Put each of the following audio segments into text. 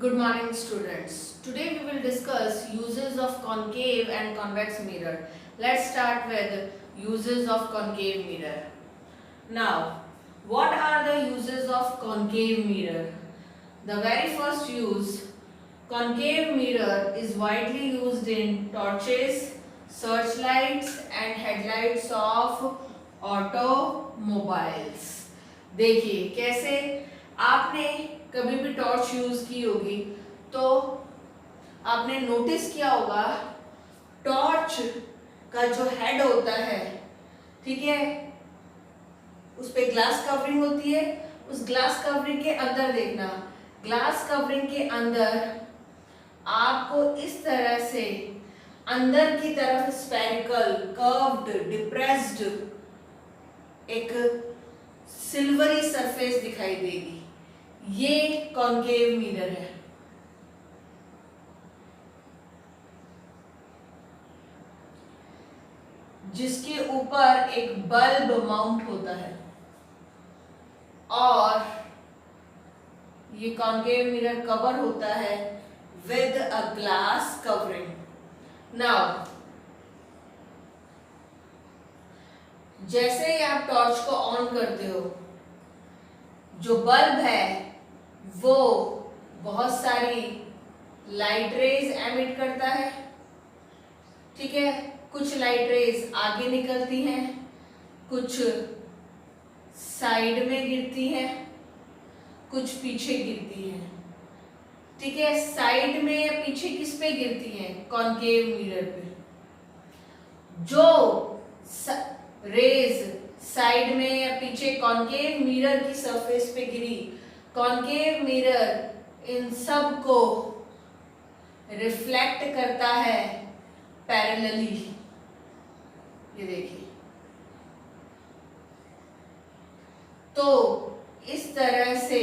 Good morning students. Today we will discuss uses of concave and convex mirror. Let's start with uses of concave mirror. Now, what are the uses of concave mirror? The very first use, concave mirror is widely used in torches, searchlights and headlights of automobiles. देखिए कैसे आपने कभी भी torch use की होगी तो आपने notice किया होगा टॉर्च का जो हेड होता है, ठीक है, उस पे ग्लास कवरिंग होती है। उस ग्लास कवरिंग के अंदर देखना, ग्लास कवरिंग के अंदर आपको इस तरह से अंदर की तरफ स्फेरिकल, कर्व्ड, डिप्रेस्ड एक सिल्वरी सरफेस दिखाई देगी। ये कॉन्केव मिरर है। जिसके ऊपर एक बल्ब माउंट होता है और ये कॉन्केव मिरर कवर होता है with a glass covering. Now जैसे ही आप टॉर्च को ऑन करते हो, जो बल्ब है वो बहुत सारी लाइट रेज एमिट करता है, ठीक है। कुछ लाइट रेज आगे निकलती हैं, कुछ साइड में गिरती हैं, कुछ पीछे गिरती हैं, ठीक है। साइड में या पीछे किस पे गिरती हैं? कॉन्केव मिरर पे। जो रेज साइड में या पीछे कॉन्केव मिरर की सरफेस पे गिरी, कॉन्केव मिरर इन सब को रिफ्लेक्ट करता है पैरेलली। ये देखिए, तो इस तरह से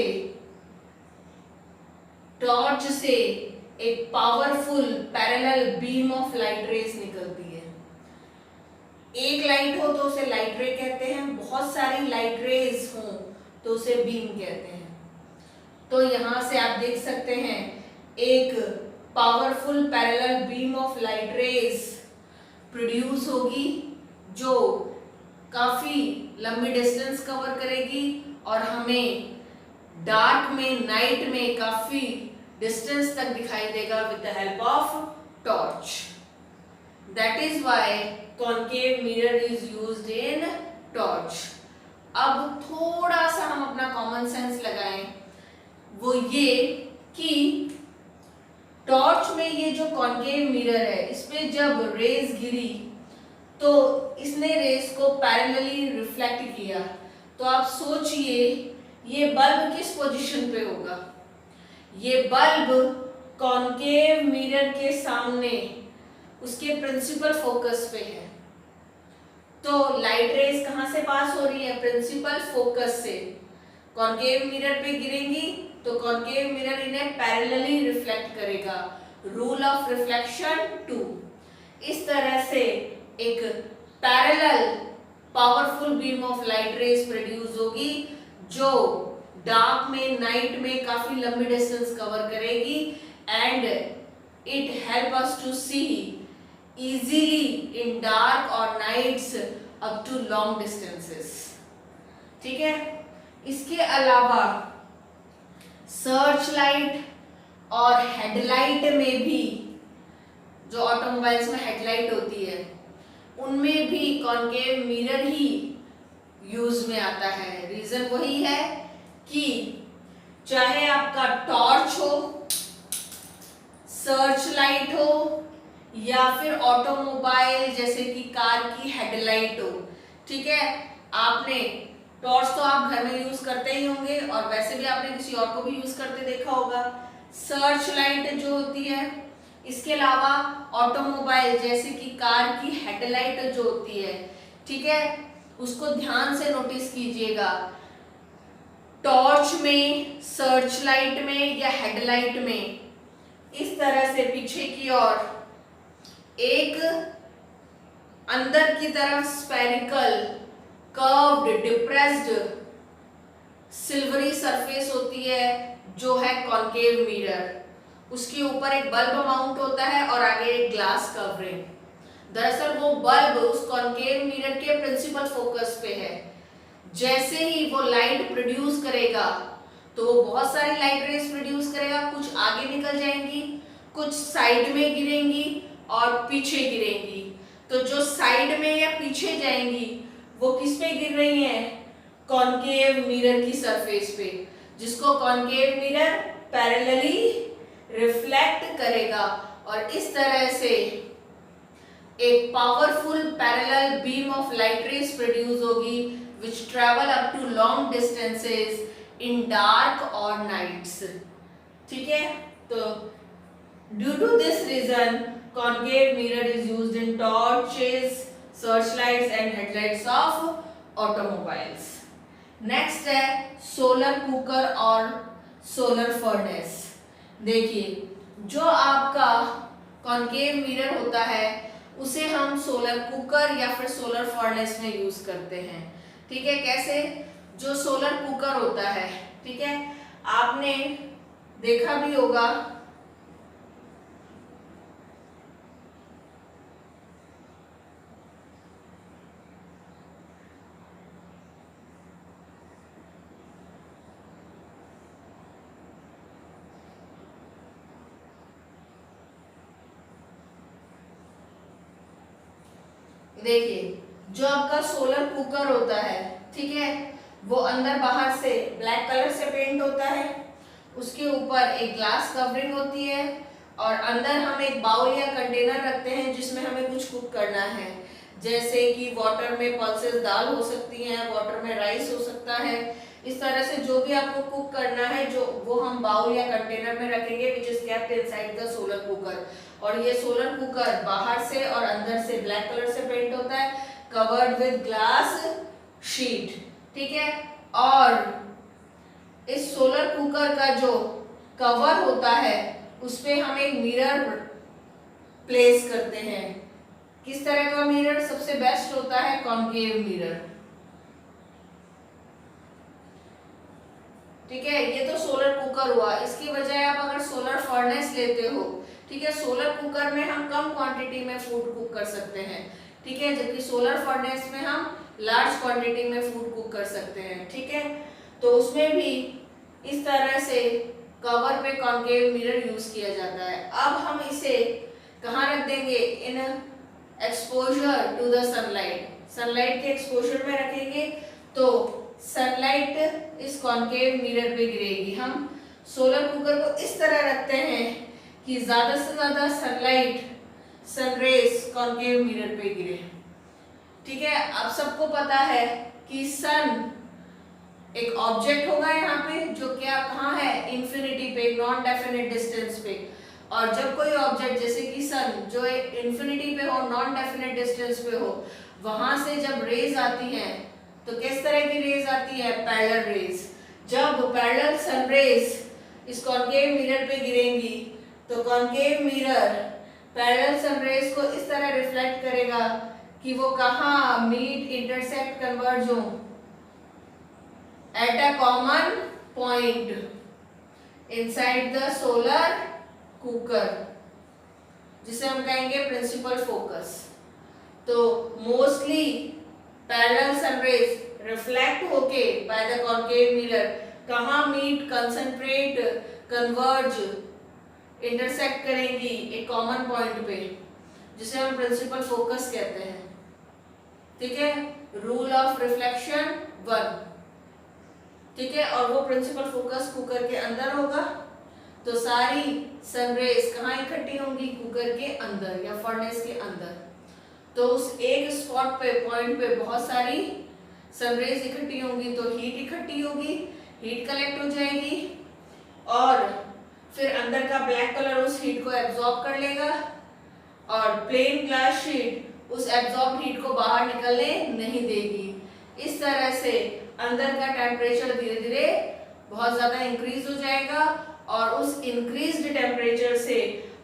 टॉर्च से एक powerful parallel beam of light raise निकलती है। एक लाइट हो तो उसे लाइट रे कहते हैं, बहुत सारी लाइट रेज हो तो उसे बीम कहते हैं। तो यहां से आप देख सकते हैं एक powerful parallel beam of light rays produce होगी जो काफी लंबी डिस्टेंस कवर करेगी और हमें डार्क में, नाइट में काफी डिस्टेंस तक दिखाई देगा with the help of torch. That is why concave mirror is used in torch. अब थोड़ा सा हम अपना कॉमन सेंस लगाएं, वो ये कि टॉर्च में ये जो कॉन्केव मिरर है, इस पे जब रेज गिरी तो इसने रेज को पैरेलली रिफ्लेक्ट किया। तो आप सोचिए ये बल्ब किस पोजीशन पे होगा? ये बल्ब कॉन्केव मिरर के सामने उसके प्रिंसिपल फोकस पे है। तो लाइट रेज कहां से पास हो रही है? प्रिंसिपल फोकस से। कॉन्केव मिरर पे गिरेंगी तो कॉन्केव मिरर इन्हें पैरेलली रिफ्लेक्ट करेगा। Rule of reflection 2। इस तरह से एक parallel powerful beam of light rays produce होगी जो डार्क में, नाइट में काफी लंबी डिस्टेंस कवर करेगी and it help us to see easily in dark or nights up to long distances, ठीक है। इसके अलावा सर्च लाइट और हेडलाइट में भी, जो ऑटोमोबाइल्स में हेडलाइट होती है, उनमें भी कॉन्केव मिरर ही यूज में आता है। रीजन वही है कि चाहे आपका टॉर्च हो, सर्च लाइट हो या फिर ऑटोमोबाइल जैसे कि कार की हेडलाइट हो, ठीक है। आपने टॉर्च तो आप घर में यूज करते ही होंगे और वैसे भी आपने किसी और को भी यूज करते देखा होगा। सर्च लाइट जो होती है, इसके अलावा ऑटोमोबाइल जैसे कि कार की हेडलाइट जो होती है, ठीक है, उसको ध्यान से नोटिस कीजिएगा। टॉर्च में, सर्च लाइट में या हेडलाइट में इस तरह से पीछे की ओर एक अंदर की तरफ spherical, curved, depressed silvery surface होती है जो है कॉन्केव मिरर। उसके ऊपर एक बल्ब माउंट होता है और आगे एक ग्लास कवरिंग। दरअसल वो बल्ब उस कॉन्केव मिरर के प्रिंसिपल फोकस पे है। जैसे ही वो लाइट प्रोड्यूस करेगा तो वो बहुत सारी लाइट रेज प्रोड्यूस करेगा, कुछ आगे निकल जाएंगी, कुछ साइड में गिरेंगी और पीछे गिरेंगी। तो जो साइड में या पीछे जाएंगी वो किस पे गिर रही हैं? कॉन्केव मिरर की सरफेस पे, जिसको कॉन्केव मिरर पैरेलली रिफ्लेक्ट करेगा और इस तरह से एक powerful parallel beam of light rays produce होगी which travel up to long distances in dark or nights। ठीक है, तो due to this reason concave mirror is used in torches, searchlights and headlights of automobiles। Next है solar cooker और solar furnace. देखिए, जो आपका concave mirror होता है उसे हम सोलर कुकर या फिर सोलर फर्नेस में यूज करते हैं। ठीक है, कैसे? जो सोलर कुकर होता है, ठीक है, आपने देखा भी होगा देखिए, जो आपका सोलर कुकर होता है, ठीक है, वो अंदर बाहर से ब्लैक कलर से पेंट होता है, उसके ऊपर एक ग्लास कवरिंग होती है और अंदर हम एक बाउल या कंटेनर रखते हैं जिसमें हमें कुछ कुक करना है। जैसे कि वाटर में पल्सेस दाल हो सकती हैं, वाटर में राइस हो सकता है। इस तरह से जो भी आपको कुक करना है जो वो हम बाउल या कंटेनर में रखेंगे which is kept inside the solar cooker. और ये सोलर कुकर बाहर से और अंदर से ब्लैक कलर से पेंट होता है, कवर्ड विद ग्लास शीट। ठीक है, और इस सोलर कुकर का जो कवर होता है उस पे हम एक मिरर प्लेस करते हैं। किस तरह का मिरर सबसे बेस्ट होता है? Concave mirror. ठीक है, ये तो सोलर कुकर हुआ। इसकी बजाय आप अगर सोलर फर्नेस लेते हो, ठीक है, सोलर कुकर में हम कम क्वांटिटी में फूड कुक कर सकते हैं, ठीक है, जबकि सोलर फर्नेस में हम लार्ज क्वांटिटी में फूड कुक कर सकते हैं। ठीक है, तो उसमें भी इस तरह से कवर पे कॉन्केव मिरर यूज किया जाता है। अब हम इसे कहाँ रख देंगे? In exposure to the sunlight, sunlight के एक्सपोजर में रखेंगे तो सनलाइट इस कॉन्केव मिरर पे गिरेगी। हम सोलर कुकर को इस तरह रखते हैं कि ज्यादा से ज्यादा सनलाइट, सनरेज कॉन्केव मिरर पे गिरे। ठीक है, आप सबको पता है कि सन एक ऑब्जेक्ट होगा यहाँ पे जो क्या कहाँ है? इंफिनिटी पे, नॉन डेफिनेट डिस्टेंस पे। और जब कोई ऑब्जेक्ट जैसे कि सन जो इंफिनिटी पे हो, नॉन डेफिनेट डिस्टेंस पे हो, वहां से जब रेज आती हैं तो किस तरह की रेज आती है? Parallel rays. जब पैरेलल सन रेज इस कॉन्केव मिरर पे गिरेंगी तो concave mirror parallel sun rays को इस तरह रिफ्लेक्ट करेगा कि वो कहाँ मीट, इंटरसेक्ट, कन्वर्ज हो at a common point inside the solar cooker, जिसे हम कहेंगे प्रिंसिपल फोकस। तो mostly parallel sun rays reflect होके बाय द कॉन्केव मिरर कहाँ मीट, कंसंट्रेट, कन्वर्ज, इंटरसेक्ट करेंगी? एक कॉमन पॉइंट पे, जिसे हम प्रिंसिपल फोकस कहते हैं। ठीक है, रूल ऑफ रिफ्लेक्शन 1। ठीक है, और वो प्रिंसिपल फोकस कुकर के अंदर होगा, तो सारी सनरेज कहाँ इकट्ठी होंगी? कुकर के अंदर या फर्नेस के अंदर। तो उस एक स्पॉट पे, पॉइंट पे बहुत सारी सनरेज इकट्ठी होंगी तो हीट इकट्ठी होगी, हीट कलेक्ट हो जाएगी और फिर अंदर का ब्लैक कलर उस हीट को एब्जॉर्ब कर लेगा और प्लेन ग्लास शीट उस एब्जॉर्ब हीट को बाहर निकलने नहीं देगी। इस तरह से अंदर का टेम्परेचर धीरे धीरे बहुत ज्यादा इंक्रीज हो जाएगा और उस इंक्रीज्ड टेम्परेचर से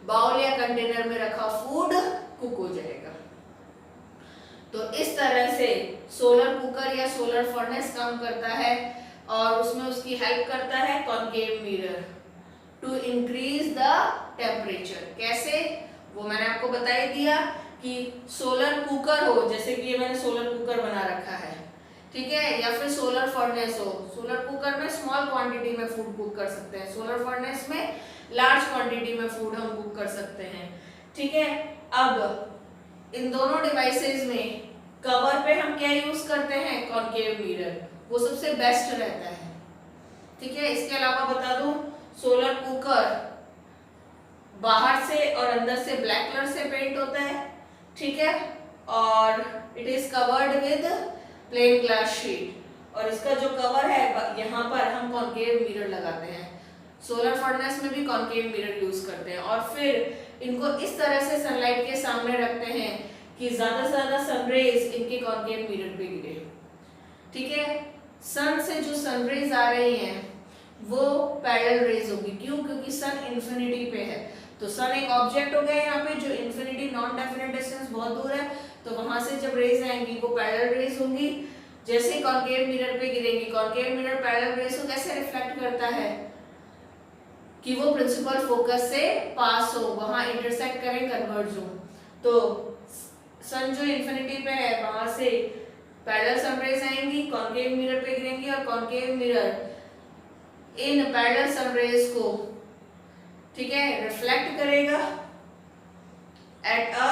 बाउल या कंटेनर में रखा फूड कुक हो जाएगा। तो इस तरह से सोलर कुकर या सोलर फर्नेस काम करता है और उसमें उसकी हेल्प करता है concave mirror to increase the temperature. कैसे, वो मैंने आपको बता ही दिया कि सोलर कुकर हो, जैसे कि ये मैंने सोलर कुकर बना रखा है, ठीक है, या फिर सोलर फर्नेस हो। सोलर कुकर में स्मॉल क्वांटिटी में फूड कुक कर सकते हैं, सोलर फर्नेस में लार्ज क्वांटिटी में फूड हम कुक कर सकते हैं, ठीक है। अब इन दोनों डिवाइसेस में कवर पे हम क्या यूज करते हैं, कॉनकेव मिरर, वो सबसे बेस्ट रहता है, ठीक है। इसके अलावा बता दूं, सोलर कुकर बाहर से और अंदर से ब्लैक कलर से पेंट होता है, ठीक है, और it is covered with plane glass sheet, और इसका जो कवर है यहाँ पर हम कॉनकेव मिरर लगाते हैं। सोलर फर्नेस में भी कॉनकेव मिरर यूज करते हैं, और फिर इनको इस तरह से सनलाइट के सामने रखते हैं कि ज्यादा से ज्यादा सनरेज इनके कॉनकेव मिरर पे गिरे, ठीक है। सन से जो सनरेज आ रही हैं वो पैरेलल रेज होगी, क्यों, क्योंकि सन इंफिनिटी पे है, तो सन एक ऑब्जेक्ट हो गया यहाँ पे जो इंफिनिटी नॉन डेफिनेट डिस्टेंस बहुत दूर है, तो वहां से जब रेज आएंगी वो पैरेलल रेज होंगी। जैसे कॉनकेव मिरर पे गिरेंगी, कॉनकेव मिरर पैरेलल रेज को कैसे रिफ्लेक्ट करता है कि वो प्रिंसिपल फोकस से पास हो, वहां इंटरसेक्ट करें, कन्वर्ज हो। तो सन जो इंफिनिटी पे है वहां से पैरेलल सनरेज आएंगी, कॉनकेव मिरर पे गिरेंगी, और कॉनकेव मिरर इन पैरेलल सनरेज को, ठीक है, रिफ्लेक्ट करेगा at a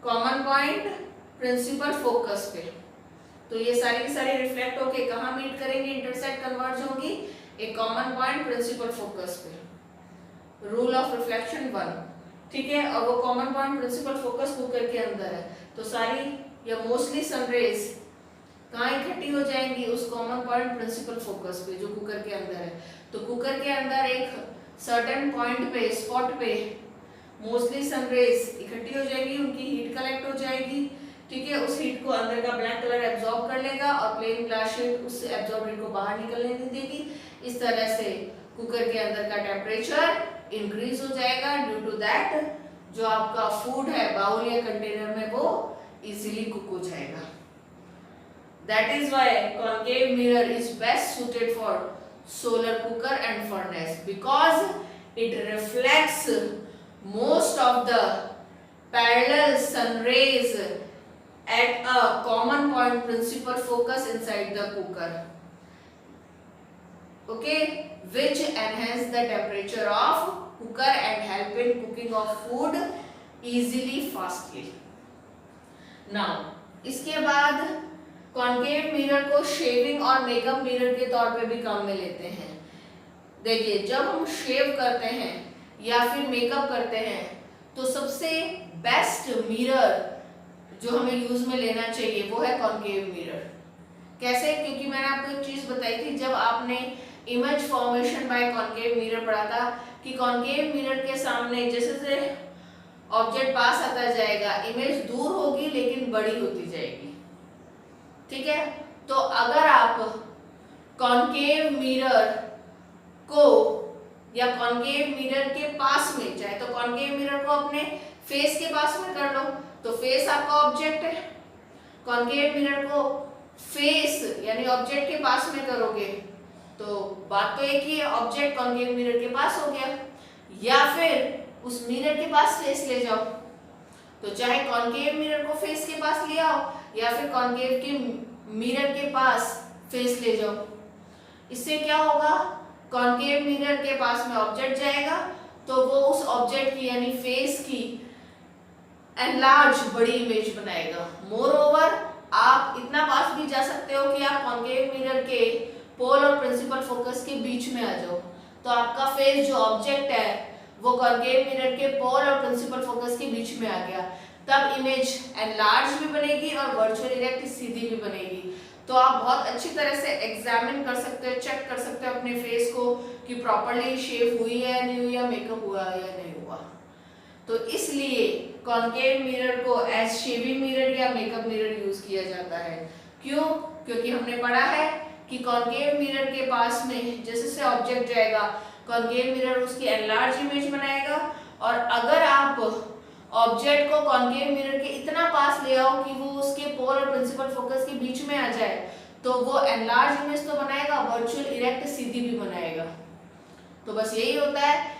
common point principal focus पे। तो ये सारी की सारी रिफ्लेक्ट होके कहाँ मीट करेंगे, इंटरसेक्ट, कन्वर्ज होंगी एक कॉमन पॉइंट प्रिंसिपल फोकस पे। रूल ऑफ रिफ्लेक्शन 1, ठीक है, और वो common point principal focus cooker के अंदर है, तो सारी या मोस्टली सनरेज कहाँ इकट्ठी हो जाएंगी, उस कॉमन पॉइंट प्रिंसिपल फोकस पे जो कुकर के अंदर है। तो कुकर के अंदर एक सर्टेन पॉइंट पे, स्पॉट पे मोस्टली सनरेज इकट्ठी हो जाएगी, उनकी हीट कलेक्ट हो जाएगी, ठीक है। उस हीट को अंदर का ब्लैक कलर एब्जॉर्ब कर लेगा और प्लेन ग्लास शीट उस एब्जॉर्ब हीट को बाहर निकलने नहीं देगी। इस तरह से कुकर के अंदर का टेम्परेचर इंक्रीज हो जाएगा, ड्यू टू दैट जो आपका फूड है बाउल या कंटेनर में वो इजीली कुक हो जाएगा। That is why concave mirror is best suited for solar cooker and furnace, because it reflects most of the parallel sun rays at a common point principal focus inside the cooker, okay, which enhance the temperature of cooker and help in cooking of food easily, fastly. Now इसके बाद concave mirror को shaving और makeup mirror के तौर पे भी काम में लेते हैं। देखिए, जब हम शेव करते हैं या फिर मेकअप करते हैं तो सबसे बेस्ट मिरर जो हमें यूज में लेना चाहिए वो है कॉनकेव मिरर। कैसे, क्योंकि मैंने आपको एक चीज बताई थी जब आपने image formation by concave mirror पढ़ा था कि कॉनकेव मिरर के सामने जैसे जैसे ऑब्जेक्ट पास आता जाएगा इमेज दूर होगी लेकिन बड़ी होती जाएगी, ठीक है। तो अगर आप कॉनकेव मिरर को या कॉनकेव मिरर के पास में, चाहे तो कॉनकेव मिरर को अपने फेस के पास में कर लो, तो फेस आपका ऑब्जेक्ट है, कॉनकेव मिरर को फेस यानी ऑब्जेक्ट के पास में करोगे तो बात तो एक ही है, ऑब्जेक्ट कॉनकेव मिरर के पास हो गया। या फिर उस मिरर के पास फेस ले जाओ, तो चाहे कॉनकेव मिरर को फेस के पास ले आओ या फिर कॉनकेव के मिरर के पास फेस ले जाओ। इससे क्या होगा, कॉनकेव मिरर के पास में ऑब्जेक्ट जाएगा तो वो उस ऑब्जेक्ट की यानी फेस की एनलार्ज बड़ी इमेज बनाएगा। मोर ओवर आप इतना पास भी जा सकते हो कि आप कॉनकेव मिरर के पोल और प्रिंसिपल फोकस के बीच में आ जाओ, तो आपका फेस जो ऑब्जेक्ट है वो कॉनकेव मिरर के पोल और प्रिंसिपल फोकस के बीच में आ गया, तब इमेज एनलार्ज भी बनेगी और वर्चुअल इरेक्ट सीधी भी बनेगी। तो आप बहुत अच्छी तरह से एग्जामिन कर सकते हो, चेक कर सकते हो अपने फेस को कि प्रॉपर्ली शेव हुई है या नहीं हुई, या मेकअप हुआ है या नहीं हुआ। तो इसलिए कॉनकेव मिरर को एज शेविंग मिरर या मेकअप मिरर यूज किया जाता है। क्यों, क्योंकि हमने पढ़ा है कि कॉनकेव मिरर के पास में जैसे से ऑब्जेक्ट जाएगा कॉनकेव मिरर उसकी एनलार्ज इमेज बनाएगा, और अगर आप ऑब्जेक्ट को कॉनकेव मिरर के इतना पास ले आओ कि वो उसके पोल और प्रिंसिपल फोकस के बीच में आ जाए तो वो एनलार्ज इमेज तो बनाएगा, वर्चुअल इरेक्ट सीधी भी बनाएगा। तो बस यही होता है,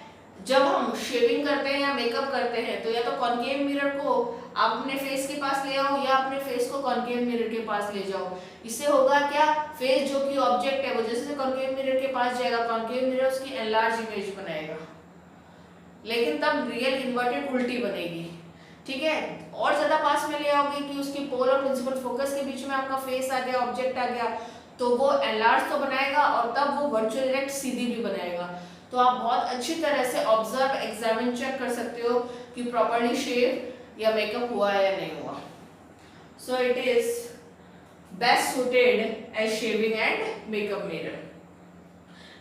जब हम शेविंग करते हैं या मेकअप करते हैं तो या तो कॉन्केव मिरर को आप अपने फेस के पास ले आओ या अपने फेस को कॉन्केव मिरर के पास ले जाओ। इससे होगा क्या, फेस जो कि ऑब्जेक्ट है वो जैसे कॉन्केव मिरर के पास जाएगा, कॉन्केव मिरर उसकी एनलार्ज इमेज बनाएगा, लेकिन तब रियल इन्वर्टेड उल्टी बनेगी। ठीक है, और ज्यादा पास में ले आओगे कि उसकी पोल और प्रिंसिपल फोकस के बीच में आपका फेस आ गया, ऑब्जेक्ट आ गया, तो वो एनलार्ज तो बनाएगा और तब वो वर्चुअल इरेक्ट सीधी भी बनाएगा। तो आप बहुत अच्छी तरह से ऑब्जर्व, एग्जामिन, चेक कर सकते हो कि प्रॉपर्ली शेव या मेकअप हुआ है या नहीं हुआ। So it is best suited as shaving and makeup mirror.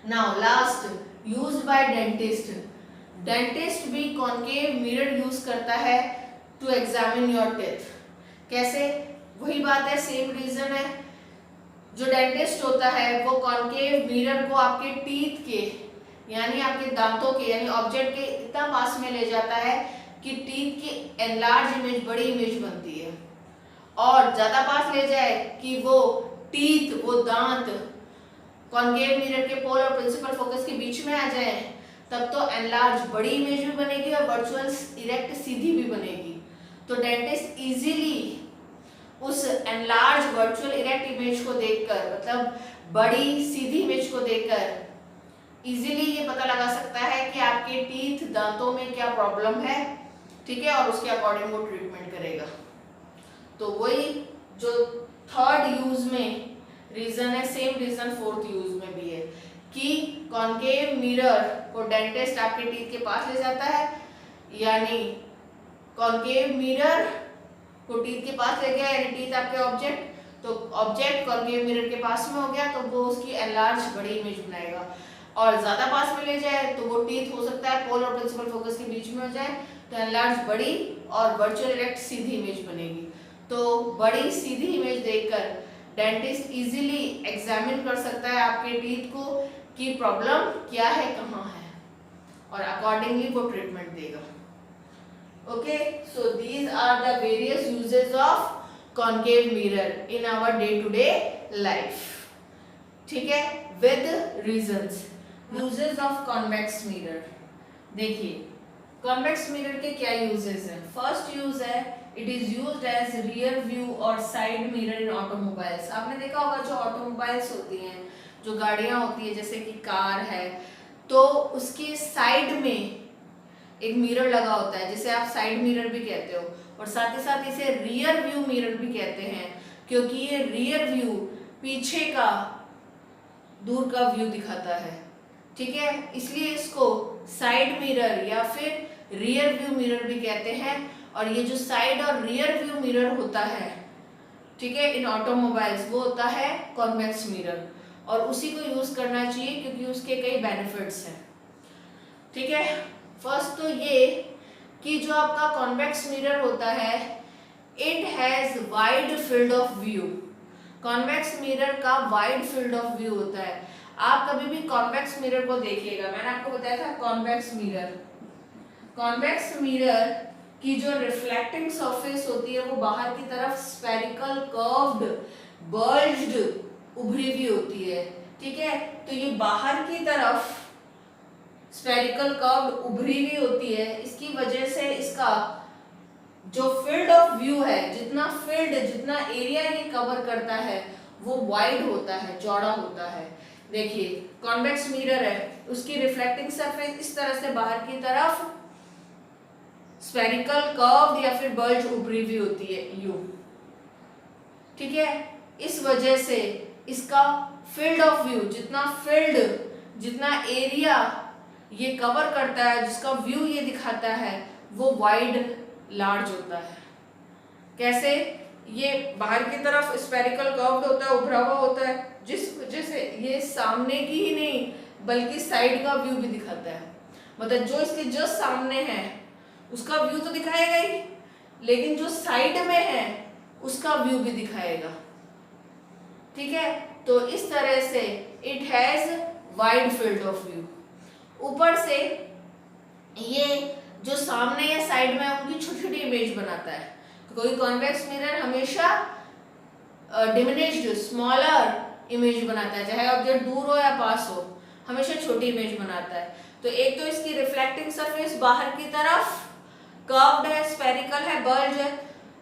Now last, used by dentist. Dentist भी कॉन्केव मिरर यूज करता है टू एग्जामिन योर टीथ। कैसे, वही बात है, सेम रीजन है। जो डेंटिस्ट होता है वो कॉन्केव मिरर को आपके टीथ के यानी आपके दांतों के यानी ऑब्जेक्ट के इतना पास में ले जाता है कि टीथ की एनलार्ज इमेज, बड़ी इमेज बनती है, और ज्यादा पास ले जाए कि वो टीथ, वो दांत कॉन्केव मिरर के पोल और प्रिंसिपल फोकस के बीच में आ जाए, तब तो एनलार्ज बड़ी इमेज भी बनेगी और वर्चुअल इरेक्ट सीधी भी बनेगी। तो डेंटिस्ट इजीली उस एनलार्ज वर्चुअल इरेक्ट इमेज को देखकर, मतलब बड़ी सीधी इमेज को देखकर इजीली ये पता लगा सकता है कि आपके टीथ, दांतों में क्या प्रॉब्लम है। ठीक है, और उसके अकॉर्डिंग वो ट्रीटमेंट करेगा। तो वही जो थर्ड यूज में रीजन है, सेम रीजन फोर्थ यूज में भी है कि कॉन्केव मिरर को डेंटिस्ट आपके टीथ के पास ले जाता है, यानी कॉन्केव मिरर को टीथ के पास ले गया, यानी टीथ आपके ऑब्जेक्ट, तो ऑब्जेक्ट कॉन्केव मिरर के पास में हो गया तो वो उसकी एनलार्ज बड़ी इमेज बनाएगा, और ज्यादा पास में ले जाए तो वो टीथ हो सकता है पोल और प्रिंसिपल फोकस के बीच में हो जाए, तो एनलार्ज बड़ी और वर्चुअल इरेक्ट सीधी इमेज बनेगी। तो बड़ी सीधी इमेज देखकर डेंटिस्ट इजीली एग्जामिन कर सकता है आपके टीथ को कि प्रॉब्लम क्या है, कहाँ है, और अकॉर्डिंगली वो ट्रीटमेंट देगा। Okay, so these are the various uses of concave mirror in our day to day life. ठीक है, with reasons. Uses of convex mirror, देखिए कॉन्वेक्स मिरर के क्या यूजेस हैं। फर्स्ट यूज है, it is used as rear view और side mirror in automobiles. आपने देखा होगा जो ऑटोमोबाइल्स होती हैं, जो गाड़ियां होती है जैसे कि कार है, तो उसके साइड में एक मिरर लगा होता है जिसे आप साइड मिरर भी कहते हो, और साथ ही साथ इसे रियर व्यू मिरर भी कहते हैं, क्योंकि ये रियर व्यू पीछे का, दूर का व्यू दिखाता है। ठीक है, इसलिए इसको साइड मिरर या फिर रियर व्यू मिरर भी कहते हैं। और ये जो साइड और रियर व्यू मिरर होता है, ठीक है, इन ऑटोमोबाइल्स, वो होता है कॉन्वेक्स मिरर, और उसी को यूज करना चाहिए क्योंकि उसके कई बेनिफिट्स हैं। ठीक है, फर्स्ट तो ये कि जो आपका कॉन्वेक्स मिरर होता है, it has wide field of view. Convex mirror का वाइड फील्ड ऑफ व्यू होता है। आप कभी भी कॉन्वेक्स मिरर को देखिएगा, मैंने आपको बताया था कॉन्वेक्स मिरर की जो रिफ्लेक्टिंग सरफेस होती है वो बाहर की तरफ स्फेरिकल, कर्व्ड, बल्ज्ड, उभरी हुई होती है। ठीक है, तो ये बाहर की तरफ स्फेरिकल, कर्व्ड, उभरी हुई होती है। इसकी वजह से इसका जो फील्ड ऑफ व्यू है, जितना एरिया ये कवर करता है वो वाइड होता है, चौड़ा होता है। देखिए कॉन्वेक्स मिरर है, उसकी रिफ्लेक्टिंग सरफेस इस तरह से बाहर की तरफ स्फेरिकल, कर्व्ड या फिर बल्ज, उभरी हुई होती है, यू। ठीक है, इस वजह से इसका फील्ड ऑफ व्यू, जितना एरिया ये कवर करता है, जिसका व्यू ये दिखाता है, वो वाइड, लार्ज होता है। कैसे, ये बाहर की तरफ स्फेरिकल, कर्व्ड होता है, उभरा हुआ होता है, जिस वजह से ये सामने की ही नहीं बल्कि साइड का व्यू भी दिखाता है। मतलब जो इसके जस्ट सामने है उसका व्यू तो दिखाएगा ही, लेकिन जो साइड में है उसका व्यू भी दिखाएगा। ठीक है, तो इस तरह से it has wide field of view. ऊपर से ये जो सामने या साइड में उनकी छोटी छोटी इमेज बनाता है। कोई कॉन्वेक्स मिरर हमेशा डिमिनिश्ड, स्मॉलर इमेज बनाता है, चाहे ऑब्जेक्ट दूर हो या पास हो, हमेशा छोटी इमेज बनाता है। तो एक तो इसकी रिफ्लेक्टिंग सरफेस बाहर की तरफ कर्व्ड है, स्फेरिकल है, बल्ज है,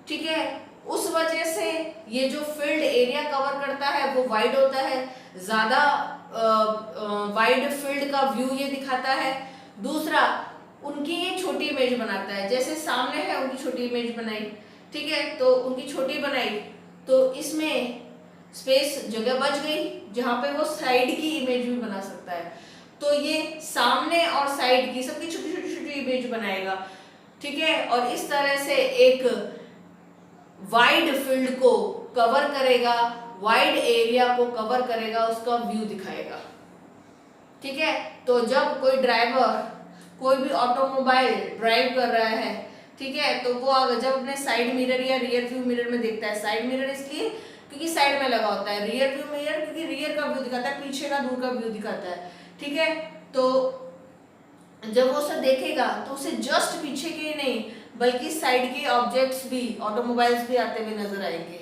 ठीक है, उस वजह से ये जो फील्ड एरिया कवर करता है वो वाइड होता है, ज्यादा वाइड फील्ड का व्यू ये दिखाता है। दूसरा, उनकी ये छोटी इमेज बनाता है, जैसे सामने है उनकी छोटी इमेज बनाई, ठीक है, तो उनकी छोटी बनाई तो इसमें स्पेस जगह बच गई जहां पे वो साइड की इमेज भी बना सकता है। तो ये सामने और साइड की सबकी छोटी छोटी छोटी इमेज बनाएगा, ठीक है, और इस तरह से एक वाइड फील्ड को कवर करेगा, वाइड एरिया को कवर करेगा, उसका व्यू दिखाएगा, ठीक है। तो जब कोई ड्राइवर कोई भी ऑटोमोबाइल ड्राइव कर रहा है, ठीक है, तो वो जब अपने साइड मिरर या रियर व्यू मिरर में देखता है, साइड मिरर इसलिए क्योंकि साइड में लगा होता है, रियर व्यू मिरर क्योंकि रियर का व्यू दिखाता है, पीछे का दूर का व्यू दिखाता है, ठीक है। तो जब वो उसे देखेगा तो उसे जस्ट पीछे के ही नहीं बल्कि साइड के ऑब्जेक्ट्स भी, ऑटोमोबाइल्स भी आते हुए नजर आएंगे,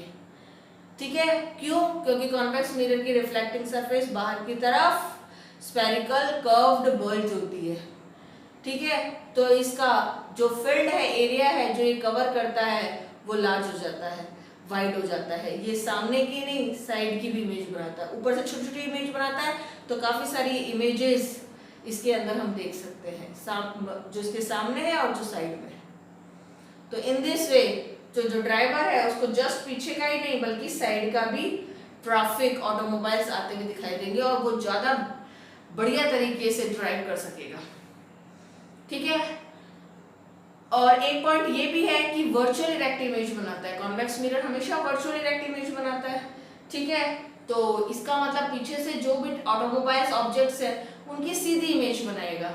ठीक है। क्यों? क्योंकि कॉन्वेक्स मिरर की रिफ्लेक्टिंग सरफेस बाहर की तरफ स्फेरिकल कर्व्ड बल्ज होती है, ठीक है। तो इसका जो फील्ड है, एरिया है जो ये कवर करता है वो लार्ज हो जाता है, वाइड हो जाता है। ये सामने की नहीं साइड की भी इमेज बनाता है, ऊपर से छोटी छोटी इमेज बनाता है, तो काफी सारी इमेजेस इसके अंदर हम देख सकते हैं, जो इसके सामने है और जो साइड में है। तो इन दिस वे जो ड्राइवर है उसको जस्ट पीछे का ही नहीं बल्कि साइड का भी ट्रैफिक, ऑटोमोबाइल्स आते हुए दिखाई देंगे और वो ज्यादा बढ़िया तरीके से ड्राइव कर सकेगा, ठीक है। और एक पॉइंट ये भी है कि वर्चुअल इरेक्ट इमेज बनाता है, कॉन्वेक्स मिरर हमेशा वर्चुअल इरेक्ट इमेज बनाता है, ठीक है। तो इसका मतलब पीछे से जो भी ऑटोमोबाइल्स ऑब्जेक्ट्स है उनकी सीधी इमेज बनाएगा,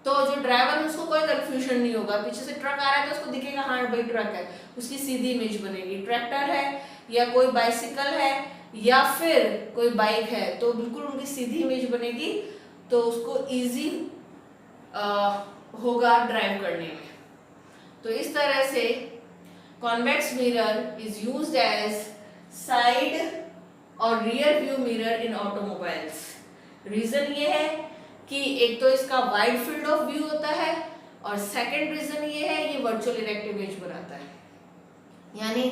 तो जो ड्राइवर है उसको कोई कंफ्यूजन नहीं होगा, पीछे से ट्रक आ रहा है तो उसको दिखेगा हाँ भाई ट्रक है, उसकी सीधी इमेज बनेगी। ट्रैक्टर है या कोई बाइसिकल है या फिर कोई बाइक है तो बिल्कुल उनकी सीधी इमेज बनेगी, तो उसको इजी होगा ड्राइव करने में। तो इस तरह से convex mirror is used as side और rear view mirror in automobiles. Reason ये है कि एक तो इसका वाइड फील्ड ऑफ व्यू होता है और सेकंड रीजन ये है ये वर्चुअल इरेक्ट इमेज बनाता है, यानी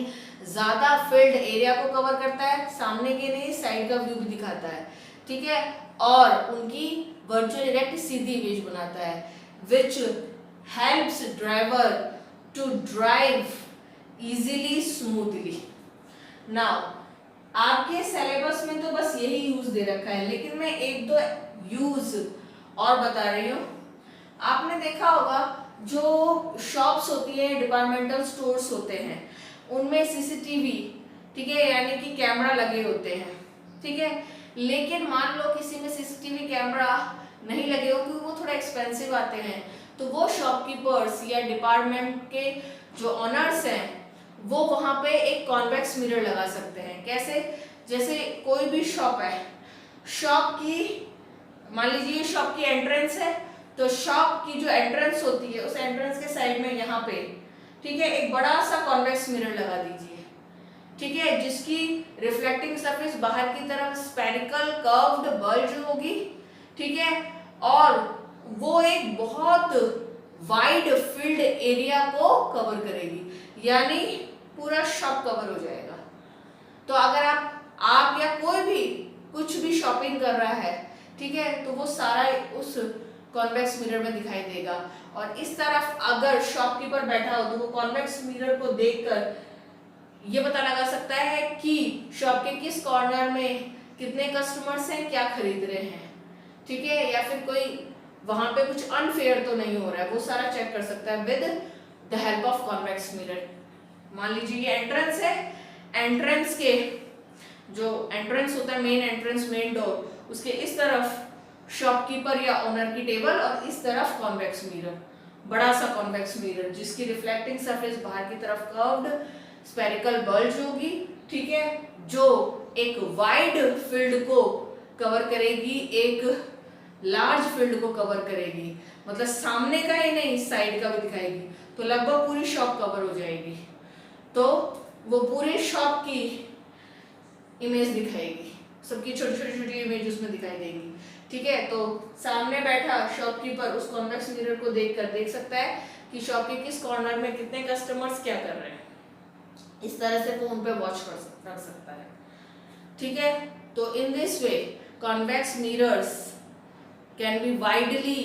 ज्यादा फील्ड एरिया को कवर करता है, सामने के नहीं साइड का व्यू भी दिखाता है, ठीक है, और उनकी वर्चुअल इरेक्ट सीधी इमेज बनाता है, which helps driver to drive easily smoothly. Now आपके सिलेबस में तो बस यही यूज दे रखा है, लेकिन मैं एक दो यूज और बता रही हूँ। आपने देखा होगा जो शॉप्स होती है, डिपार्टमेंटल स्टोर्स होते हैं, उनमें सीसीटीवी, ठीक है, यानी कि कैमरा लगे होते हैं, ठीक है, लेकिन मान लो किसी में सीसीटीवी कैमरा नहीं लगे हो क्योंकि वो थोड़ा एक्सपेंसिव आते हैं, तो वो शॉपकीपर्स या डिपार्टमेंट के जो ऑनर्स हैं वो वहां पे एक कॉन्वेक्स मिरर लगा सकते हैं। कैसे? जैसे कोई भी शॉप है, शॉप की मान लीजिए शॉप की एंट्रेंस है, तो शॉप की जो एंट्रेंस होती है उस एंट्रेंस के साइड में यहाँ पे, ठीक है, एक बड़ा सा कॉन्वेक्स मिरर लगा दीजिए, ठीक है, जिसकी रिफ्लेक्टिंग सरफेस बाहर की तरफ स्फेरिकल कर्व्ड बल्ज होगी, ठीक है, और वो एक बहुत वाइड फील्ड एरिया को कवर करेगी, यानी पूरा शॉप कवर हो जाएगा। तो अगर आप या कोई भी कुछ भी शॉपिंग कर रहा है, ठीक है, तो वो सारा उस कॉन्वेक्स मिरर में दिखाई देगा। और इस तरफ अगर शॉपकीपर बैठा हो तो वो कॉन्वेक्स मिरर को देखकर ये पता लगा सकता है कि शॉप के किस कॉर्नर में कितने कस्टमर्स हैं, क्या खरीद रहे हैं, ठीक है, या फिर कोई वहां पे कुछ अनफेयर तो नहीं हो रहा है, वो सारा चेक कर सकता है with the help of convex mirror. मान लीजिए ये एंट्रेंस है, एंट्रेंस के जो एंट्रेंस होता है मेन एंट्रेंस, मेन डोर, उसके इस तरफ शॉपकीपर या ओनर की टेबल और इस तरफ कॉन्वेक्स मिरर, बड़ा सा कॉन्वेक्स मिरर जिसकी रिफ्लेक्टिंग सरफेस बाहर की तरफ कर्व्ड स्फेरिकल बल्ज होगी, ठीक है, जो एक वाइड फील्ड को कवर करेगी, एक लार्ज फील्ड को कवर करेगी, मतलब सामने का ही नहीं साइड का भी दिखाएगी, तो लगभग पूरी शॉप कवर हो जाएगी, तो वो पूरे शॉप की इमेज दिखाएगी, सबकी छोटी छोटी छोटी इमेज उसमें दिखाई देगी, ठीक है, तो सामने बैठा शॉपकीपर उस कॉन्वेक्स मिरर को देखकर देख सकता है कि शॉप के किस कॉर्नर में कितने कस्टमर्स क्या कर रहे हैं। इस तरह से फोन पे वॉच रख सकता है। ठीक है, तो in this way convex mirrors can be widely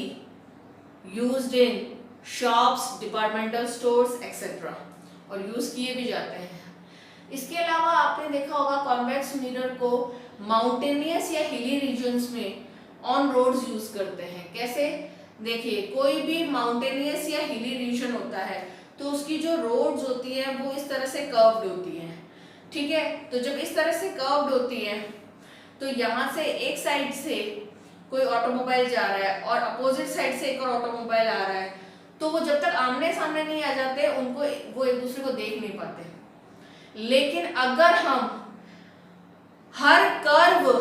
used in shops, departmental stores etcetera, और यूज किए भी जाते हैं। इसके अलावा आपने देखा होगा कॉन्वेक्स मिरर को माउंटेनियस या हिली रीजन्स में ऑन रोड्स यूज करते हैं। कैसे? देखिए, कोई भी माउंटेनियस या हिली रीजन होता है तो उसकी जो रोड्स होती हैं वो इस तरह से कर्व्ड होती हैं। ठीक है, तो जब इस तरह से कर्व्ड होती है तो यहाँ से एक साइड से कोई ऑटोमोबाइल जा रहा है और अपोजिट साइड से एक और ऑटोमोबाइल आ रहा है, तो वो जब तक आमने सामने नहीं आ जाते उनको वो एक दूसरे को देख नहीं पाते। लेकिन अगर हम हर कर्व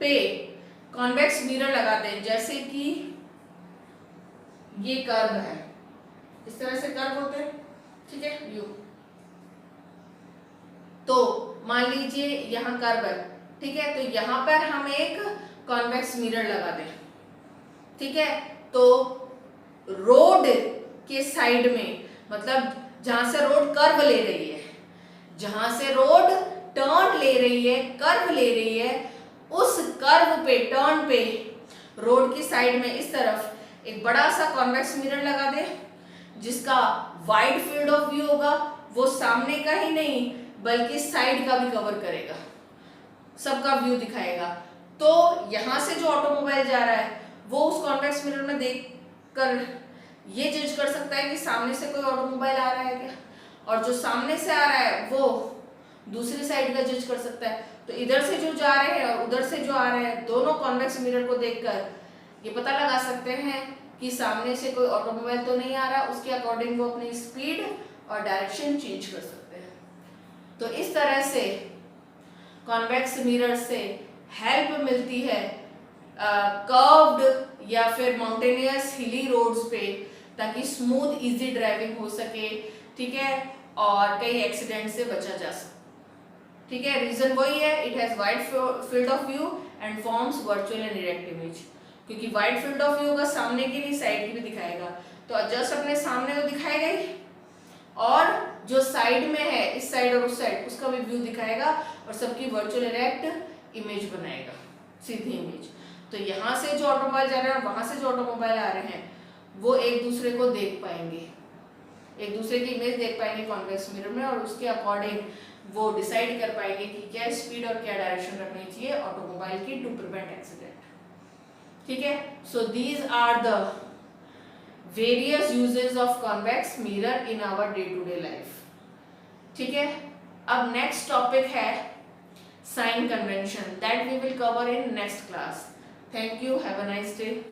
पे कॉन्वेक्स मिरर लगाते हैं, जैसे कि ये कर्व है, इस तरह से कर्व होते हैं, ठीक है, यू, तो मान लीजिए यहाँ कर्व है, ठीक है, तो यहाँ पर हम एक कॉन्वेक्स मिरर लगा दें। ठीक है, तो रोड के साइड में, मतलब जहां से रोड कर्व ले रही है, जहां से रोड टर्न ले रही है, कर्व ले रही है, उस कर्व पे, टर्न पे, रोड की साइड में इस तरफ एक बड़ा सा कॉन्वेक्स मिरर लगा दे, जिसका वाइड फील्ड ऑफ व्यू होगा। वो सामने का ही नहीं बल्कि साइड का भी कवर करेगा, सबका व्यू दिखाएगा। तो यहां से जो ऑटोमोबाइल जा रहा है वो उस कॉन्वेक्स मिरर में देख कर ये जज कर सकता है कि सामने से कोई ऑटोमोबाइल आ रहा है क्या, और जो सामने से आ रहा है वो दूसरी साइड का जज कर सकता है। तो इधर से जो जा रहे हैं और उधर से जो आ रहे हैं, दोनों कॉन्वेक्स मिरर को देखकर ये पता लगा सकते हैं कि सामने से कोई ऑटोमोबाइल तो नहीं आ रहा। उसके अकॉर्डिंग वो अपनी स्पीड और डायरेक्शन चेंज कर सकते हैं। तो इस तरह से कॉन्वेक्स मिरर से हेल्प मिलती है कर्व्ड या फिर माउंटेनियस हिली रोड्स पे, ताकि स्मूथ इजी ड्राइविंग हो सके। ठीक है, और कई एक्सीडेंट से बचा जा सके। ठीक है, रीजन वही है, it has wide field of view and forms virtual and direct image. क्योंकि वाइड फील्ड ऑफ व्यू का सामने की नहीं साइड की भी दिखाएगा, तो जस्ट अपने सामने को दिखाएगा ही, और जो साइड में है, इस साइड और उस साइड, उसका भी व्यू दिखाएगा और सबकी वर्चुअल डायरेक्ट इमेज बनाएगा, सीधी इमेज। तो यहाँ से जो ऑटोमोबाइल जा रहे हैं और वहां से जो ऑटोमोबाइल आ रहे हैं वो एक दूसरे को देख पाएंगे, एक दूसरे की इमेज देख पाएंगे कॉन्वेक्स मिरर में, और उसके अकॉर्डिंग वो डिसाइड कर पाएंगे कि क्या स्पीड और क्या डायरेक्शन रखनी चाहिए ऑटोमोबाइल की टू प्रिवेंट एक्सीडेंट। ठीक है, so these are the various uses of convex mirror in our day to day life. ठीक है, अब नेक्स्ट टॉपिक है sign convention, that we will cover in next class. Thank you, have a nice day.